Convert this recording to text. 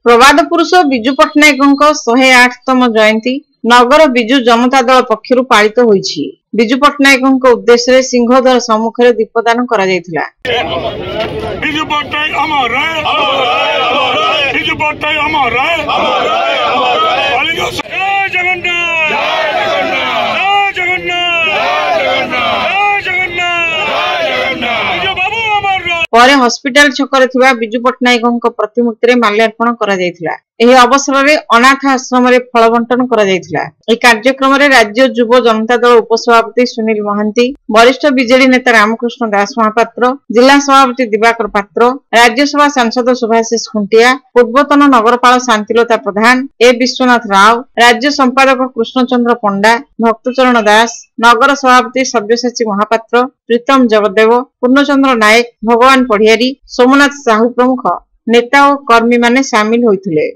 प्रवाद पुरुष विजु पट्टनायक 108तम जयंती नगर विजु जनता दल पक्षरु पालित होईछि। विजु पट्टनायक उद्देश्य सिंहद्वार सम्मुख में दीपदान करा जायतिला। विजु पट्टनायक अमर है, विजु पट्टनायक अमर है, जय जगन्नाथ, जय जगन्नाथ, जय जगन्नाथ, जय जगन्नाथ, विजु बाबू अमर। पर हॉस्पिटल छकरे थिबा विजु पट्टनायक प्रतिमूर्ति रे माल्यार्पण करा जायतिला। एही अवसर में अनाथ आश्रम रे फल बंटन करा जायतिला। एही कार्यक्रम रे राज्य युव जनता दल उपसभापति सुनील महांती, वरिष्ठ बीजेडी नेता रामकृष्ण दास महापात्र, जिला सभापति दिवाकर पात्र, राज्यसभा सांसद सुभाषिष खुंटिया, पूर्वतन नगरपाल शांतिलता प्रधान, ए विश्वनाथ राव, राज्य संपादक कृष्णचंद्र पंडा, भक्तचरण दास, नगर सभापति सव्यसाची महापात्र, प्रीतम जगदेव, पूर्णचंद्र नायक, भगवान पढ़ियारी, सोमनाथ साहू प्रमुख नेता और कर्मी माने शामिल होइथिले।